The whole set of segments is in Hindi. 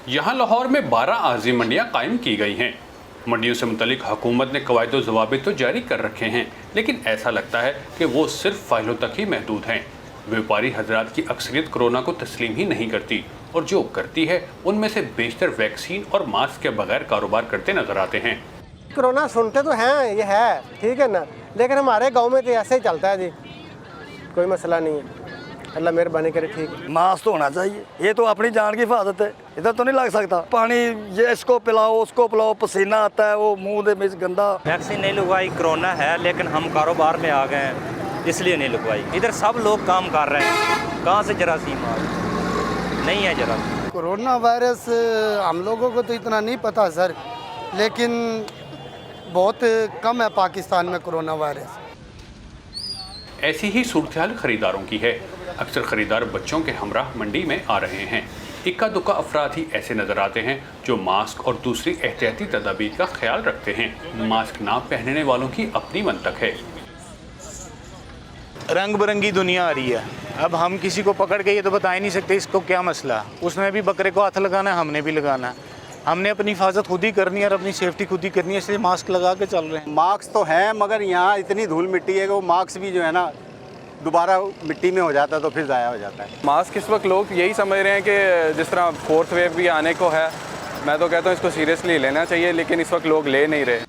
यहाँ लाहौर में 12 आर्जी मंडियाँ कायम की गई हैं। मंडियों से मुतल्लिक हुकूमत ने कवायद ज़वाबित तो जारी कर रखे हैं, लेकिन ऐसा लगता है कि वो सिर्फ फाइलों तक ही महदूद हैं। व्यापारी हजरात की अक्सरियत कोरोना को तस्लीम ही नहीं करती और जो करती है उनमें से बेशतर वैक्सीन और मास्क के बगैर कारोबार करते नजर आते हैं। कोरोना सुनते तो हैं, ये है ठीक है ना, लेकिन हमारे गांव में तो ऐसे ही चलता है जी, कोई मसला नहीं है। अल्लाह मेहरबानी करे। ठीक है, मास्क तो होना चाहिए, ये तो अपनी जान की हिफाजत है। इधर तो नहीं लग सकता पानी, ये इसको पिलाओ उसको पिलाओ, पसीना आता है, वो मुंह में गंदा। वैक्सीन नहीं लगवाई, कोरोना है, लेकिन हम कारोबार में आ गए हैं इसलिए नहीं लगवाई। इधर सब लोग काम कर रहे हैं, कहाँ से जरासीम आ नहीं है जरासीम। कोरोना वायरस हम लोगों को तो इतना नहीं पता सर, लेकिन बहुत कम है पाकिस्तान में कोरोना वायरस। ऐसी ही सूरत खरीदारों की है। अक्सर खरीदार बच्चों के हमराह मंडी में आ रहे हैं। इक्का दुक्का अफराद ही ऐसे नजर आते हैं जो मास्क और दूसरी एहतियाती तदाबीर का ख्याल रखते हैं। मास्क ना पहनने वालों की अपनी मंतक है। रंग बिरंगी दुनिया आ रही है, अब हम किसी को पकड़ के ये तो बता ही नहीं सकते इसको क्या मसला। उसमें भी बकरे को हाथ लगाना है, हमने भी लगाना है। हमने अपनी हिफाजत खुद ही करनी है और अपनी सेफ्टी खुद ही करनी है, इसलिए मास्क लगा के चल रहे हैं। मास्क तो हैं, मगर यहाँ इतनी धूल मिट्टी है कि वो मास्क भी जो है ना दोबारा मिट्टी में हो जाता है तो फिर ज़ाया हो जाता है। मास्क इस वक्त लोग यही समझ रहे हैं कि जिस तरह फोर्थ वेव भी आने को है, मैं तो कहता हूँ इसको सीरियसली लेना चाहिए, लेकिन इस वक्त लोग ले नहीं रहे।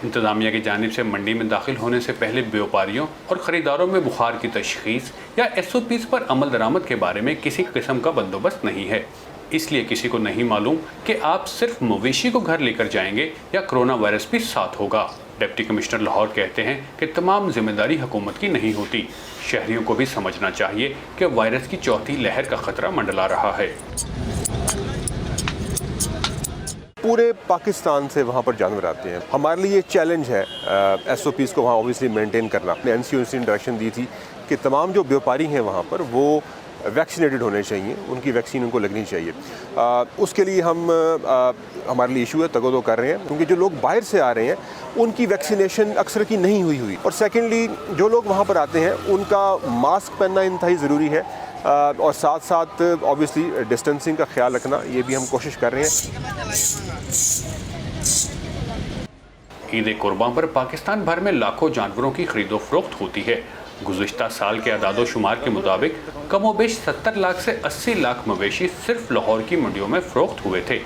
इंतज़ामिया की जानिब से मंडी में दाखिल होने से पहले व्यापारियों और ख़रीदारों में बुखार की तशख़ीस या SOPs पर अमल दरामद के बारे में किसी किस्म का बंदोबस्त नहीं है। इसलिए किसी को नहीं मालूम कि आप सिर्फ मवेशी को घर लेकर जाएंगे या कोरोना वायरस भी साथ होगा। डिप्टी कमिश्नर लाहौर कहते हैं कि तमाम जिम्मेदारी हुकूमत की नहीं होती। शहरियों को भी समझना चाहिए कि वायरस की चौथी लहर का खतरा मंडला रहा है। पूरे पाकिस्तान से वहाँ पर जानवर आते हैं। हमारे लिए चैलेंज है SOPs को वहाँ ऑब्वियसली मेंटेन करना। NCOC ने डायरेक्शन दी थी कि तमाम जो व्यापारी हैं वहाँ पर वो वैक्सीनेटेड होने चाहिए, उनकी वैक्सीन उनको लगनी चाहिए। उसके लिए हमारे लिए इशू है, तगो कर रहे हैं, क्योंकि जो लोग बाहर से आ रहे हैं उनकी वैक्सीनेशन अक्सर की नहीं हुई। और सेकेंडली जो लोग वहाँ पर आते हैं उनका मास्क पहनना इंतहाई ज़रूरी है, और साथ साथ ऑब्वियसली डिस्टेंसिंग का ख्याल रखना, ये भी हम कोशिश कर रहे हैं। ईद कुर्बान पर पाकिस्तान भर में लाखों जानवरों की खरीदो फरोख्त होती है। गुज़िश्ता साल के अदादो शुमार के मुताबिक कमोबेश 70 लाख से 80 लाख मवेशी सिर्फ लाहौर की मंडियों में फरोख्त हुए थे।